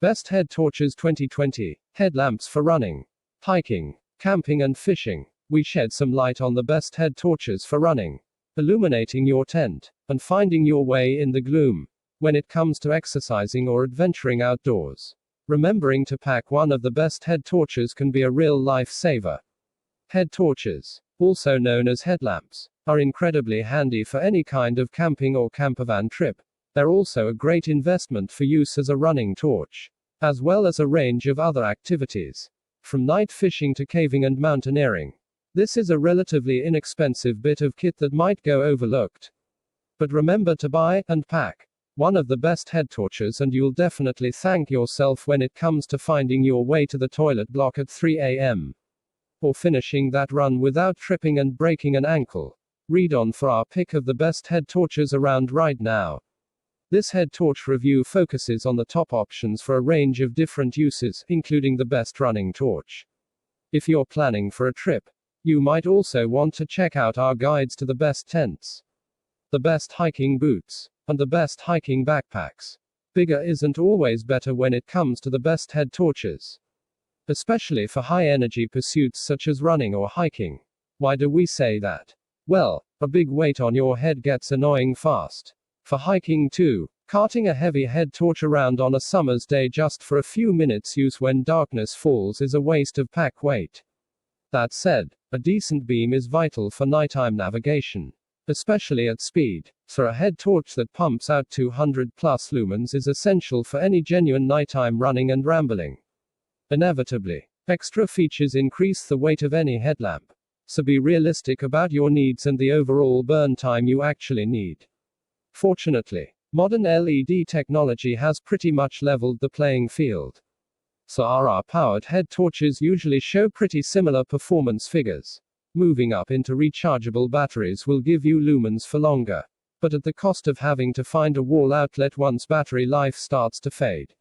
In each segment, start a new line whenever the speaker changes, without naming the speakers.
Best head torches 2020, headlamps for running, hiking, camping and fishing. We shed some light on the best head torches for running, illuminating your tent, and finding your way in the gloom. When it comes to exercising or adventuring outdoors, remembering to pack one of the best head torches can be a real lifesaver. Head torches, also known as headlamps, are incredibly handy for any kind of camping or campervan trip. They're also a great investment for use as a running torch, as well as a range of other activities, from night fishing to caving and mountaineering. This is a relatively inexpensive bit of kit that might go overlooked. But remember to buy and pack one of the best head torches and you'll definitely thank yourself when it comes to finding your way to the toilet block at 3 a.m. or finishing that run without tripping and breaking an ankle. Read on for our pick of the best head torches around right now. This head torch review focuses on the top options for a range of different uses, including the best running torch. If you're planning for a trip, you might also want to check out our guides to the best tents, the best hiking boots, and the best hiking backpacks. Bigger isn't always better when it comes to the best head torches, especially for high energy pursuits such as running or hiking. Why do we say that? Well, a big weight on your head gets annoying fast. For hiking too, carting a heavy head torch around on a summer's day just for a few minutes use when darkness falls is a waste of pack weight. That said, a decent beam is vital for nighttime navigation, especially at speed, so a head torch that pumps out 200+ lumens is essential for any genuine nighttime running and rambling. Inevitably, extra features increase the weight of any headlamp, so be realistic about your needs and the overall burn time you actually need. Fortunately, modern LED technology has pretty much leveled the playing field, so RR-powered head torches usually show pretty similar performance figures. Moving up into rechargeable batteries will give you lumens for longer, but at the cost of having to find a wall outlet once battery life starts to fade.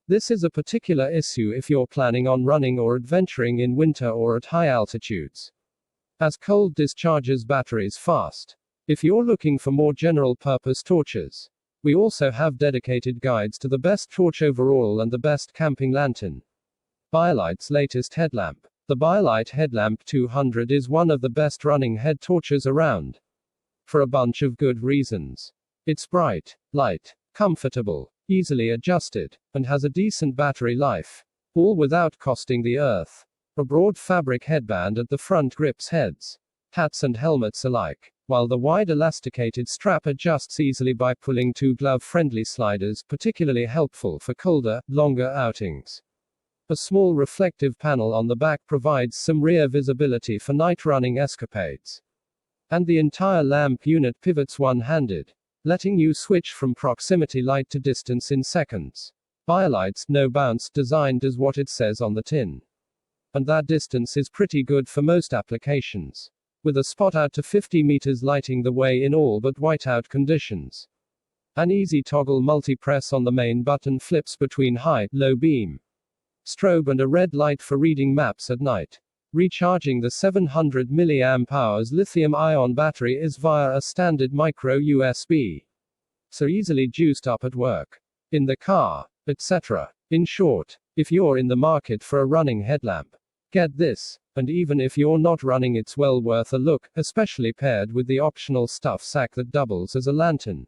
This is a particular issue if you're planning on running or adventuring in winter or at high altitudes, as cold discharges batteries fast. If you're looking for more general-purpose torches, we also have dedicated guides to the best torch overall and the best camping lantern. BioLite's latest headlamp. The BioLite Headlamp 200 is one of the best running head torches around, for a bunch of good reasons. It's bright, light, comfortable, easily adjusted, and has a decent battery life, all without costing the earth. A broad fabric headband at the front grips heads, hats and helmets alike, while the wide elasticated strap adjusts easily by pulling two glove-friendly sliders, particularly helpful for colder, longer outings. A small reflective panel on the back provides some rear visibility for night running escapades. And the entire lamp unit pivots one-handed, letting you switch from proximity light to distance in seconds. BioLite's no bounce design does what it says on the tin, and that distance is pretty good for most applications, with a spot out to 50 meters lighting the way in all but whiteout conditions. An easy toggle multi-press on the main button flips between high, low beam, strobe and a red light for reading maps at night. Recharging the 700 mAh lithium-ion battery is via a standard micro USB, so easily juiced up at work, in the car, etc. In short, if you're in the market for a running headlamp, get this, and even if you're not running, it's well worth a look, especially paired with the optional stuff sack that doubles as a lantern.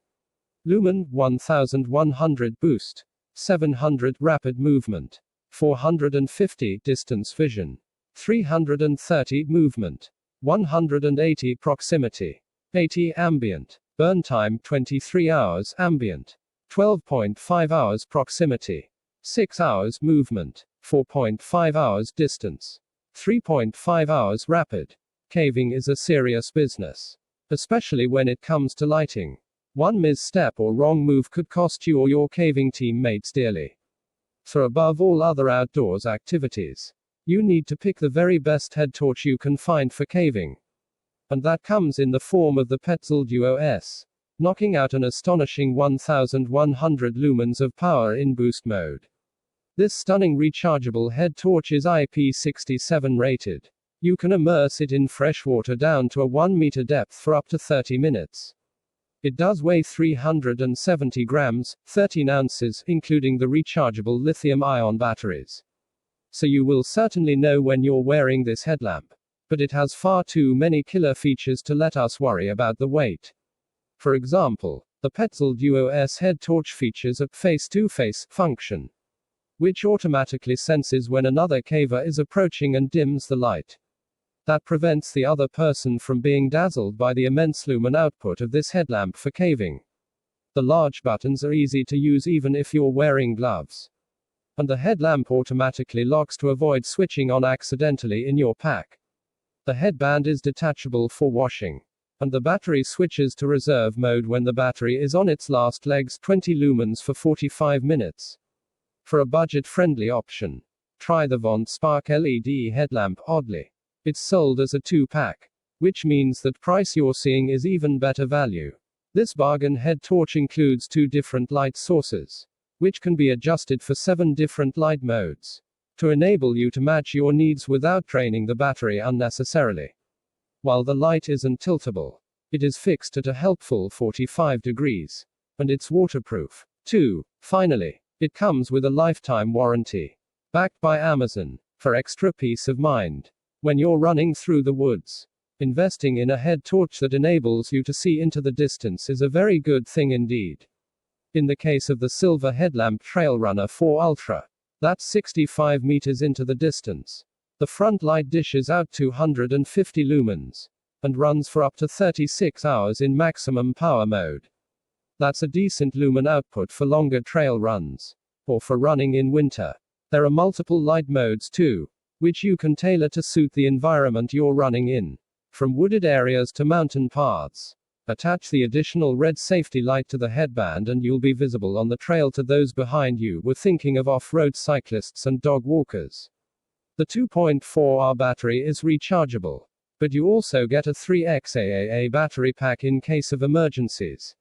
Lumen 1100 boost, 700 rapid movement, 450 distance vision, 330 movement, 180 proximity, 80 ambient, burn time 23 hours ambient, 12.5 hours proximity, 6 hours movement, 4.5 hours distance, 3.5 hours rapid. Caving is a serious business, especially when it comes to lighting. One misstep or wrong move could cost you or your caving teammates dearly. So above all other outdoors activities, you need to pick the very best head torch you can find for caving. And that comes in the form of the Petzl Duo S, knocking out an astonishing 1100 lumens of power in boost mode. This stunning rechargeable head torch is IP67 rated. You can immerse it in fresh water down to a 1 meter depth for up to 30 minutes. It does weigh 370 grams, 13 ounces, including the rechargeable lithium-ion batteries. So you will certainly know when you're wearing this headlamp. But it has far too many killer features to let us worry about the weight. For example, the Petzl Duo S head torch features a face-to-face function, which automatically senses when another caver is approaching and dims the light. That prevents the other person from being dazzled by the immense lumen output of this headlamp for caving. The large buttons are easy to use even if you're wearing gloves. And the headlamp automatically locks to avoid switching on accidentally in your pack. The headband is detachable for washing. And the battery switches to reserve mode when the battery is on its last legs, 20 lumens for 45 minutes. For a budget-friendly option, try the Von Spark LED headlamp. Oddly, it's sold as a 2-pack, which means that price you're seeing is even better value. This bargain head torch includes 2 different light sources, which can be adjusted for 7 different light modes, to enable you to match your needs without draining the battery unnecessarily. While the light isn't tiltable, it is fixed at a helpful 45 degrees, and it's waterproof, too. Finally, it comes with a lifetime warranty, backed by Amazon, for extra peace of mind. When you're running through the woods, investing in a head torch that enables you to see into the distance is a very good thing indeed. In the case of the silver headlamp Trail Runner 4 Ultra, that's 65 meters into the distance. The front light dishes out 250 lumens, and runs for up to 36 hours in maximum power mode. That's a decent lumen output for longer trail runs, or for running in winter. There are multiple light modes too, which you can tailor to suit the environment you're running in, from wooded areas to mountain paths. Attach the additional red safety light to the headband and you'll be visible on the trail to those behind you. We're thinking of off-road cyclists and dog walkers. The 2.4 Ah battery is rechargeable, but you also get a 3x AAA battery pack in case of emergencies.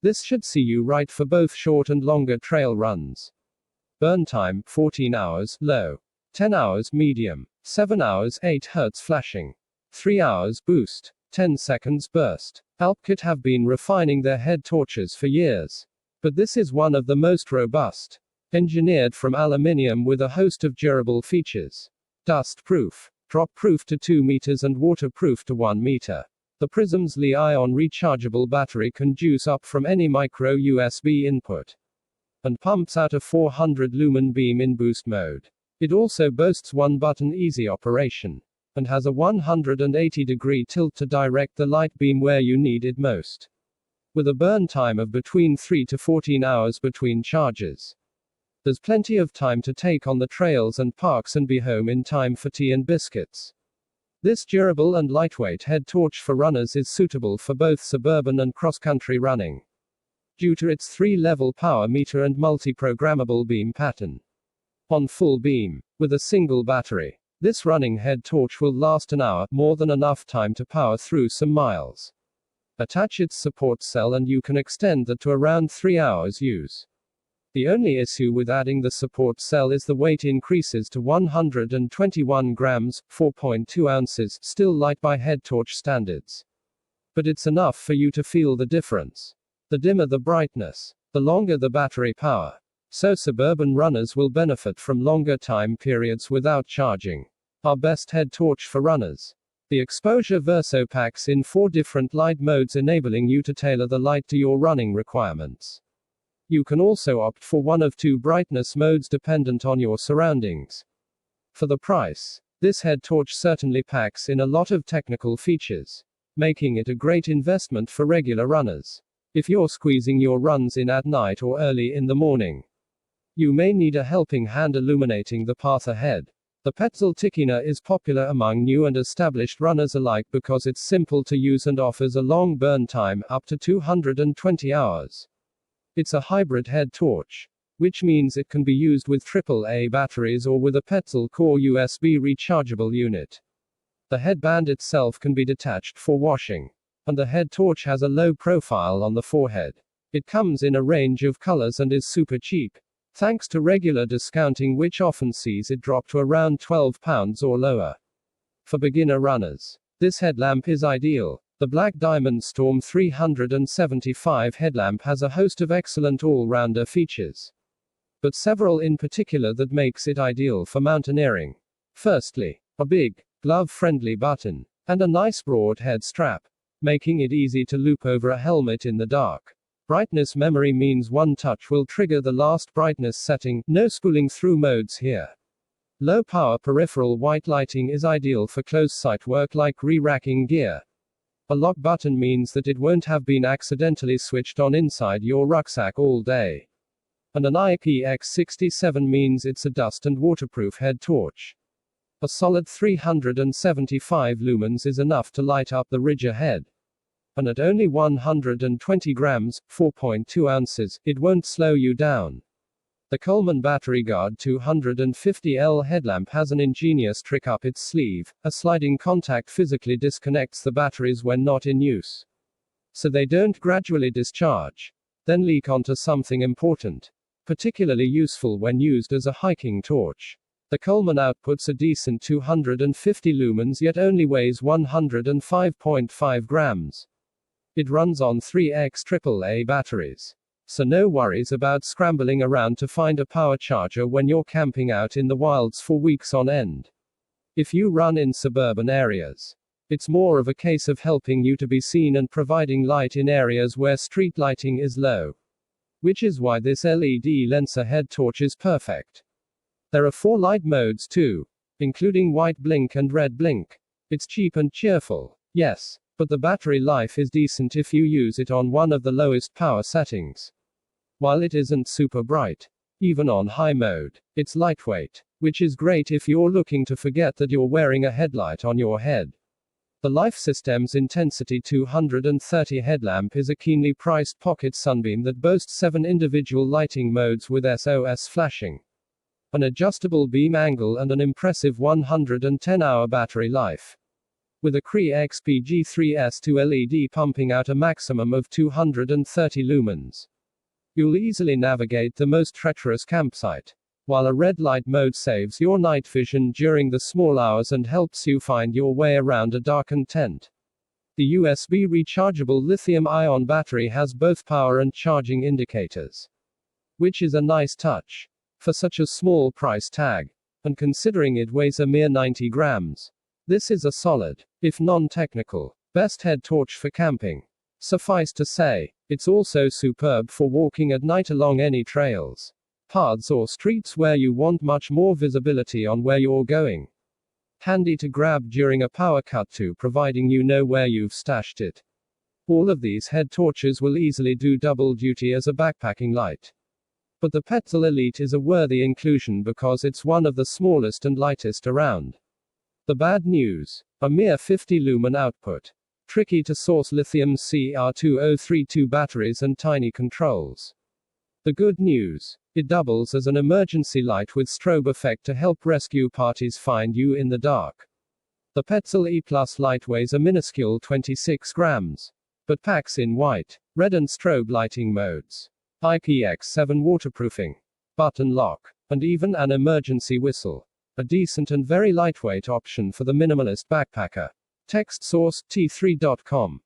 This should see you right for both short and longer trail runs. Burn time, 14 hours, low. 10 hours, medium. 7 hours, 8 Hz flashing. 3 hours, boost. 10 seconds, burst. Alpkit have been refining their head torches for years, but this is one of the most robust. Engineered from aluminium with a host of durable features. Dust-proof, drop-proof to 2 meters and waterproof to 1 meter. The Prism's Li-ion rechargeable battery can juice up from any micro USB input, and pumps out a 400 lumen beam in boost mode. It also boasts one-button easy operation, and has a 180-degree tilt to direct the light beam where you need it most. With a burn time of between 3 to 14 hours between charges, there's plenty of time to take on the trails and parks and be home in time for tea and biscuits. This durable and lightweight head torch for runners is suitable for both suburban and cross-country running, due to its 3-level power meter and multi-programmable beam pattern. On full beam, with a single battery, this running head torch will last an hour, more than enough time to power through some miles. Attach its support cell and you can extend that to around 3 hours use. The only issue with adding the support cell is the weight increases to 121 grams, 4.2 ounces, still light by head torch standards. But it's enough for you to feel the difference. The dimmer the brightness, the longer the battery power. So suburban runners will benefit from longer time periods without charging. Our best head torch for runners. The Exposure Verso packs in 4 different light modes, enabling you to tailor the light to your running requirements. You can also opt for one of 2 brightness modes dependent on your surroundings. For the price, this head torch certainly packs in a lot of technical features, making it a great investment for regular runners. If you're squeezing your runs in at night or early in the morning, you may need a helping hand illuminating the path ahead. The Petzl Tikina is popular among new and established runners alike because it's simple to use and offers a long burn time, up to 220 hours. It's a hybrid head torch, which means it can be used with AAA batteries or with a Petzl Core USB rechargeable unit. The headband itself can be detached for washing, and the head torch has a low profile on the forehead. It comes in a range of colors and is super cheap, thanks to regular discounting, which often sees it drop to around £12 or lower. For beginner runners, this headlamp is ideal. The Black Diamond Storm 375 headlamp has a host of excellent all-rounder features, but several in particular that makes it ideal for mountaineering. Firstly, a big, glove-friendly button, and a nice broad head strap, making it easy to loop over a helmet in the dark. Brightness memory means one touch will trigger the last brightness setting, no spooling through modes here. Low power peripheral white lighting is ideal for close sight work like re-racking gear. A lock button means that it won't have been accidentally switched on inside your rucksack all day. And an IPX67 means it's a dust and waterproof head torch. A solid 375 lumens is enough to light up the ridge ahead. And at only 120 grams, 4.2 ounces, it won't slow you down. The Coleman Battery Guard 250L headlamp has an ingenious trick up its sleeve. A sliding contact physically disconnects the batteries when not in use, so they don't gradually discharge, then leak onto something important. Particularly useful when used as a hiking torch. The Coleman outputs a decent 250 lumens yet only weighs 105.5 grams. It runs on 3X AAA batteries, so no worries about scrambling around to find a power charger when you're camping out in the wilds for weeks on end. If you run in suburban areas, it's more of a case of helping you to be seen and providing light in areas where street lighting is low. Which is why this LED Lensa head torch is perfect. There are 4 light modes too, including white blink and red blink. It's cheap and cheerful, yes, but the battery life is decent if you use it on one of the lowest power settings. While it isn't super bright, even on high mode, it's lightweight, which is great if you're looking to forget that you're wearing a headlight on your head. The Life Systems Intensity 230 headlamp is a keenly priced pocket sunbeam that boasts 7 individual lighting modes with SOS flashing, an adjustable beam angle and an impressive 110-hour battery life. With a Cree XPG3S2 LED pumping out a maximum of 230 lumens, you'll easily navigate the most treacherous campsite, while a red light mode saves your night vision during the small hours and helps you find your way around a darkened tent. The USB rechargeable lithium-ion battery has both power and charging indicators, which is a nice touch for such a small price tag, and considering it weighs a mere 90 grams. This is a solid, if non-technical, best head torch for camping. Suffice to say, it's also superb for walking at night along any trails, paths or streets where you want much more visibility on where you're going. Handy to grab during a power cut too, providing you know where you've stashed it. All of these head torches will easily do double duty as a backpacking light. But the Petzl Elite is a worthy inclusion because it's one of the smallest and lightest around. The bad news: a mere 50 lumen output. Tricky to source lithium CR2032 batteries and tiny controls. The good news: it doubles as an emergency light with strobe effect to help rescue parties find you in the dark. The Petzl E Plus light weighs a minuscule 26 grams, but packs in white, red and strobe lighting modes, IPX7 waterproofing, button lock, and even an emergency whistle. A decent and very lightweight option for the minimalist backpacker. Text source, t3.com.